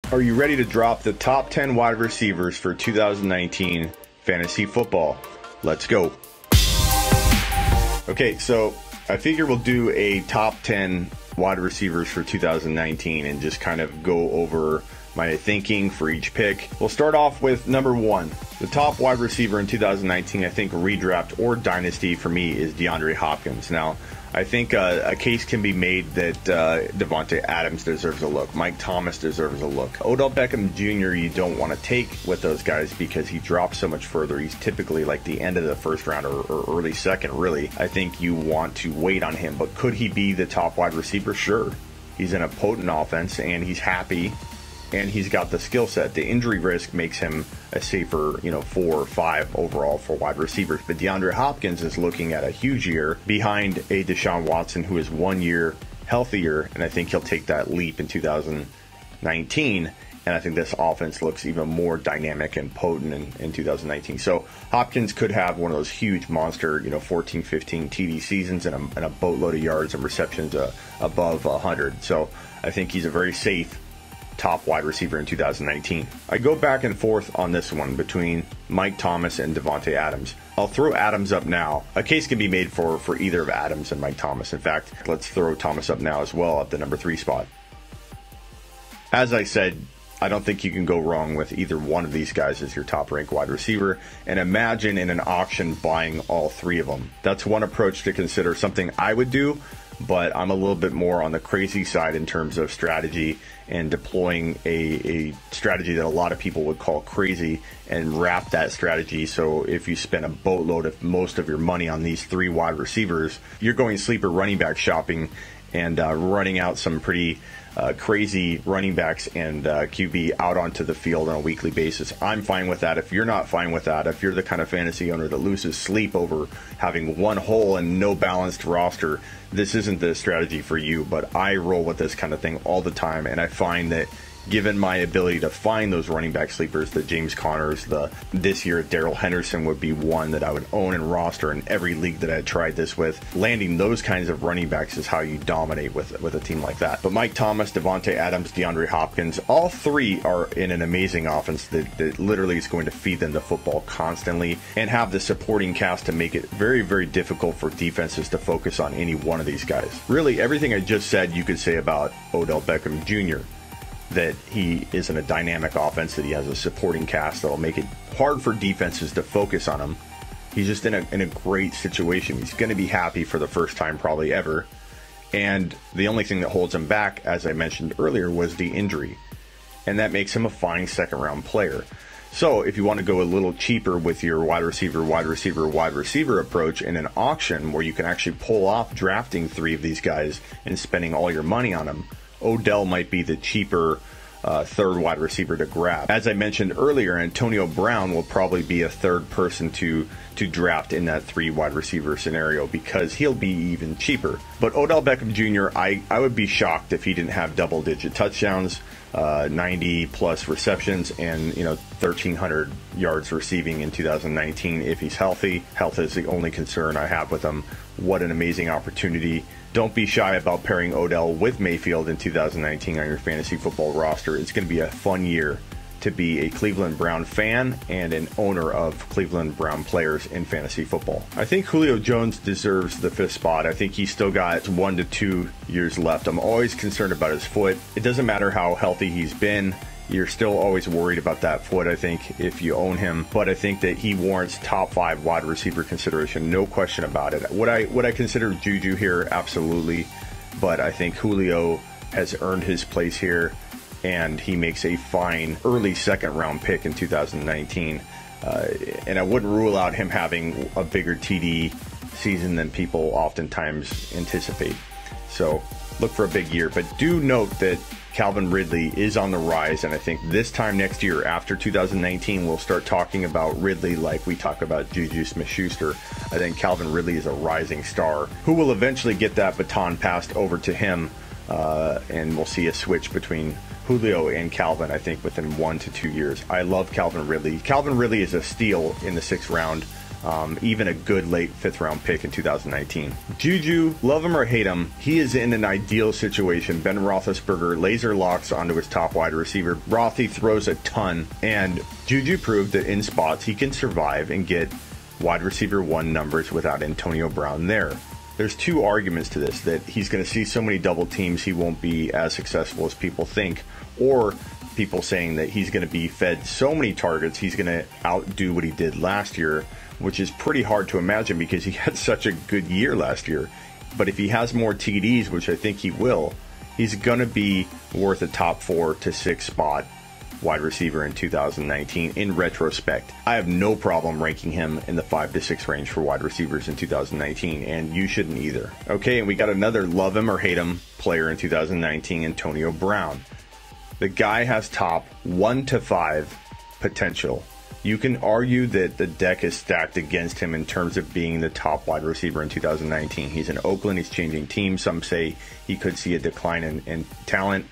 Are you ready to drop the top 10 wide receivers for 2019 fantasy football? Let's go. Okay, so I figure we'll do a top 10 wide receivers for 2019 and just kind of go over my thinking for each pick. We'll start off with number 1. The top wide receiver in 2019, I think redraft or dynasty for me, is Deandre Hopkins. Now, I think a case can be made that Davante Adams deserves a look. Mike Thomas deserves a look. Odell Beckham Jr. you don't want to take with those guys because he drops so much further. He's typically like the end of the first round or early second, really. I think you want to wait on him. But could he be the top wide receiver? Sure. He's in a potent offense, and he's happy, and he's got the skill set. The injury risk makes him a safer, 4 or 5 overall for wide receivers. But DeAndre Hopkins is looking at a huge year behind a Deshaun Watson who is 1 year healthier, and I think he'll take that leap in 2019. And I think this offense looks even more dynamic and potent in 2019. So Hopkins could have one of those huge monster, 14, 15 TD seasons and a boatload of yards and receptions above 100. So I think he's a very safe top wide receiver in 2019. I go back and forth on this one between Mike Thomas and Davante Adams. I'll throw Adams up now. A case can be made for either of Adams and Mike Thomas. In fact, let's throw Thomas up now as well at the number 3 spot. As I said, I don't think you can go wrong with either one of these guys as your top ranked wide receiver, and imagine in an auction buying all 3 of them. That's one approach to consider, something I would do, but I'm a little bit more on the crazy side in terms of strategy and deploying a strategy that a lot of people would call crazy and wrap that strategy. So if you spend a boatload of most of your money on these 3 wide receivers, you're going sleeper running back shopping and running out some pretty crazy running backs and QB out onto the field on a weekly basis. I'm fine with that. If you're not fine with that, if you're the kind of fantasy owner that loses sleep over having one hole and no balanced roster, this isn't the strategy for you. But I roll with this kind of thing all the time, and I find that given my ability to find those running back sleepers, the James Connors, this year Darrell Henderson would be one that I would own and roster in every league that I tried this with. Landing those kinds of running backs is how you dominate with a team like that. But Mike Thomas, Davante Adams, DeAndre Hopkins, all 3 are in an amazing offense that literally is going to feed them the football constantly and have the supporting cast to make it very, very difficult for defenses to focus on any one of these guys. Really, everything I just said you could say about Odell Beckham Jr., that he is in a dynamic offense, that he has a supporting cast that'll make it hard for defenses to focus on him. He's just in a great situation. He's going to be happy for the first time probably ever. And the only thing that holds him back, as I mentioned earlier, was the injury. And that makes him a fine second round player. So if you want to go a little cheaper with your wide receiver approach in an auction where you can actually pull off drafting 3 of these guys and spending all your money on them, Odell might be the cheaper 3rd wide receiver to grab. As I mentioned earlier, Antonio Brown will probably be a 3rd person to draft in that 3 wide receiver scenario because he'll be even cheaper. But Odell Beckham Jr., I would be shocked if he didn't have double-digit touchdowns, 90-plus receptions, and 1,300 yards receiving in 2019 if he's healthy. Health is the only concern I have with him. What an amazing opportunity. Don't be shy about pairing Odell with Mayfield in 2019 on your fantasy football roster. It's going to be a fun year to be a Cleveland Brown fan and an owner of Cleveland Brown players in fantasy football. I think Julio Jones deserves the 5th spot. I think he's still got 1 to 2 years left. I'm always concerned about his foot. It doesn't matter how healthy he's been. You're still always worried about that foot, I think, if you own him. But I think that he warrants top 5 wide receiver consideration, no question about it. Would I consider JuJu here? Absolutely. But I think Julio has earned his place here, and he makes a fine early second-round pick in 2019. And I wouldn't rule out him having a bigger TD season than people oftentimes anticipate. So look for a big year. But do note that Calvin Ridley is on the rise, and I think this time next year, after 2019, we'll start talking about Ridley like we talk about JuJu Smith-Schuster. I think Calvin Ridley is a rising star who will eventually get that baton passed over to him, and we'll see a switch between Julio and Calvin, I think, within 1 to 2 years. I love Calvin Ridley. Calvin Ridley is a steal in the 6th round. even a good late 5th round pick in 2019. JuJu, love him or hate him, he is in an ideal situation. Ben Roethlisberger laser locks onto his top wide receiver. Rothy throws a ton, and JuJu proved that in spots he can survive and get wide receiver 1 numbers without Antonio Brown there. There's 2 arguments to this, that he's going to see so many double teams he won't be as successful as people think, or people saying that he's going to be fed so many targets he's going to outdo what he did last year, which is pretty hard to imagine because he had such a good year last year. But if he has more TDs, which I think he will, he's going to be worth a top 4 to 6 spot wide receiver in 2019 in retrospect. I have no problem ranking him in the 5 to 6 range for wide receivers in 2019, and you shouldn't either. Okay, and we got another love him or hate him player in 2019, Antonio Brown. The guy has top 1 to 5 potential. You can argue that the deck is stacked against him in terms of being the top wide receiver in 2019. He's in Oakland, he's changing teams. Some say he could see a decline in talent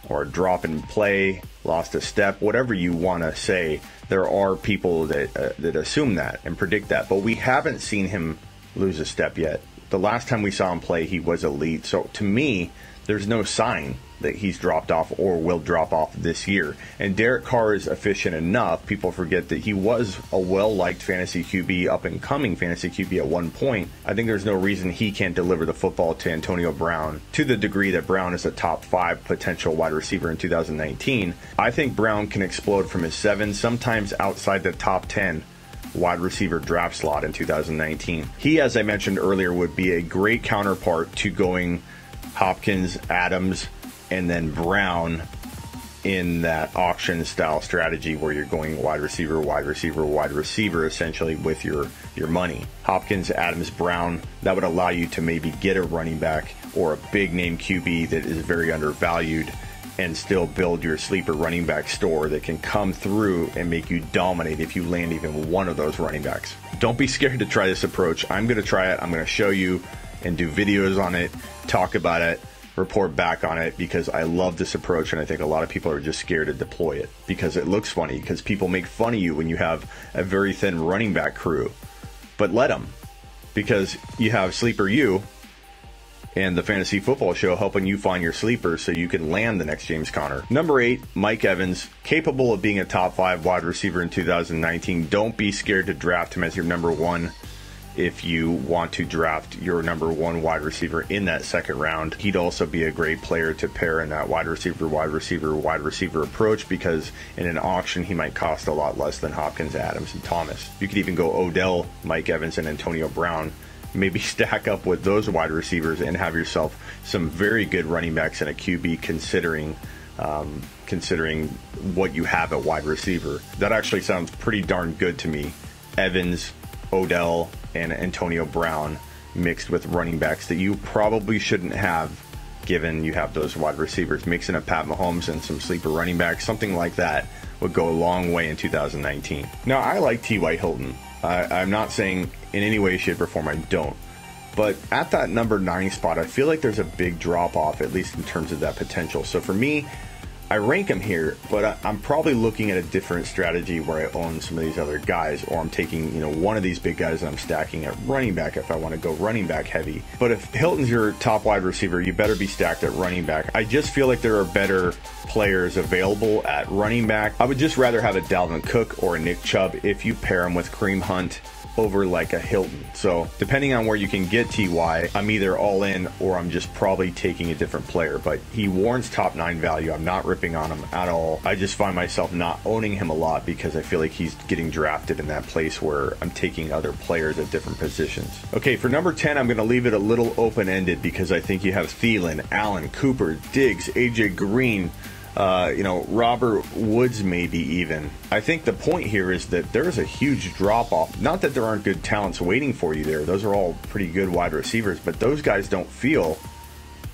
or a drop in play, lost a step, whatever you want to say. There are people that assume that and predict that, but we haven't seen him lose a step yet. The last time we saw him play, he was elite. So to me, there's no sign that he's dropped off or will drop off this year. And Derek Carr is efficient enough. People forget that he was a well-liked fantasy QB, up-and-coming fantasy QB at one point. I think there's no reason he can't deliver the football to Antonio Brown to the degree that Brown is a top 5 potential wide receiver in 2019. I think Brown can explode from his 7, sometimes outside the top 10 wide receiver draft slot in 2019. He, as I mentioned earlier, would be a great counterpart to going Hopkins, Adams, and then Brown in that auction style strategy where you're going wide receiver, wide receiver, wide receiver, essentially with your money. Hopkins, Adams, Brown, that would allow you to maybe get a running back or a big name QB that is very undervalued and still build your sleeper running back store that can come through and make you dominate if you land even one of those running backs. Don't be scared to try this approach. I'm going to try it. I'm going to show you and do videos on it, talk about it, report back on it, because I love this approach, and I think a lot of people are just scared to deploy it because it looks funny, because people make fun of you when you have a very thin running back crew. But let them, because you have Sleeper U and the Fantasy Football Show helping you find your sleepers so you can land the next James Conner. Number 8, Mike Evans, capable of being a top 5 wide receiver in 2019. Don't be scared to draft him as your number 1. If you want to draft your number 1 wide receiver in that 2nd round, he'd also be a great player to pair in that wide receiver approach, because in an auction he might cost a lot less than Hopkins, Adams, and Thomas. You could even go Odell, Mike Evans, and Antonio Brown. Maybe stack up with those wide receivers and have yourself some very good running backs and a QB, considering what you have at wide receiver. That actually sounds pretty darn good to me. Evans, Odell, and Antonio Brown mixed with running backs that you probably shouldn't have, given you have those wide receivers. Mixing up Pat Mahomes and some sleeper running backs, something like that, would go a long way in 2019. Now, I like T.Y. Hilton. I'm not saying in any way, shape, or form I don't. But at that number 9 spot, I feel like there's a big drop-off, at least in terms of that potential. So for me, I rank him here, but I'm probably looking at a different strategy where I own some of these other guys, or I'm taking, one of these big guys and I'm stacking at running back if I want to go running back heavy. But if Hilton's your top wide receiver, you better be stacked at running back. I just feel like there are better players available at running back. I would just rather have a Dalvin Cook or a Nick Chubb if you pair him with Kareem Hunt over like a Hilton. So depending on where you can get TY, I'm either all in or I'm just probably taking a different player. But he warrants top 9 value. I'm not ripping on him at all. I just find myself not owning him a lot because I feel like he's getting drafted in that place where I'm taking other players at different positions. Okay, for number 10, I'm going to leave it a little open-ended because I think you have Thielen, Allen, Cooper, Diggs, AJ Green, Robert Woods maybe even. I think the point here is that there's a huge drop-off. Not that there aren't good talents waiting for you there. Those are all pretty good wide receivers, but those guys don't feel,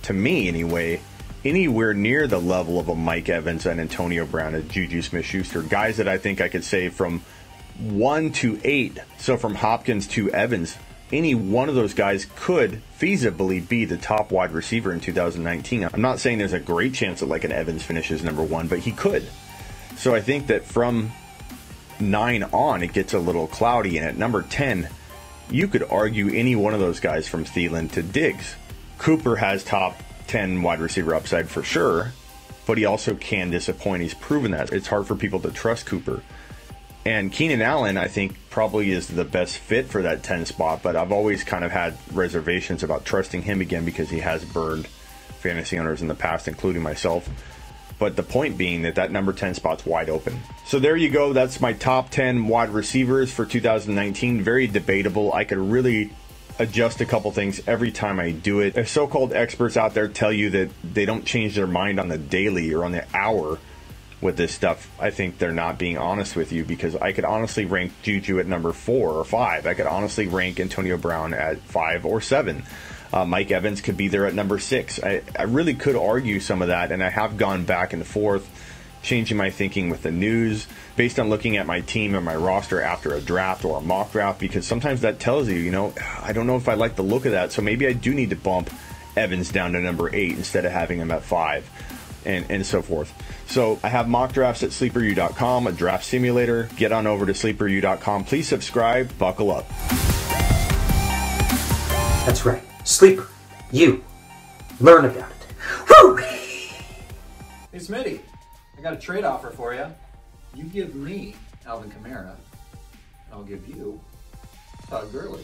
to me anyway, anywhere near the level of a Mike Evans and Antonio Brown, a JuJu Smith-Schuster, guys that I think I could say from 1 to 8. So from Hopkins to Evans, any one of those guys could feasibly be the top wide receiver in 2019. I'm not saying there's a great chance that like an Evans finishes number 1, but he could. So I think that from 9 on, it gets a little cloudy. And at number 10, you could argue any one of those guys from Thielen to Diggs. Cooper has top 10 wide receiver upside for sure, but he also can disappoint. He's proven that. It's hard for people to trust Cooper. And Keenan Allen, I think, probably is the best fit for that 10 spot, but I've always kind of had reservations about trusting him again because he has burned fantasy owners in the past, including myself. But the point being that number 10 spot's wide open. So there you go. That's my top 10 wide receivers for 2019. Very debatable. I could really adjust a couple things every time I do it. If so-called experts out there tell you that they don't change their mind on the daily or on the hour with this stuff, I think they're not being honest with you, because I could honestly rank JuJu at number 4 or 5. I could honestly rank Antonio Brown at 5 or 7. Mike Evans could be there at number 6. I really could argue some of that, and I have gone back and forth, changing my thinking with the news based on looking at my team and my roster after a draft or a mock draft, because sometimes that tells you, I don't know if I like the look of that, so maybe I do need to bump Evans down to number 8 instead of having him at 5, and so forth. So I have mock drafts at sleeperu.com, a draft simulator. Get on over to sleeperu.com. Please subscribe. Buckle up. That's right. Sleeper. You. Learn about it. Woo! Hey Smitty, I got a trade offer for you. You give me Alvin Kamara, and I'll give you Todd Gurley.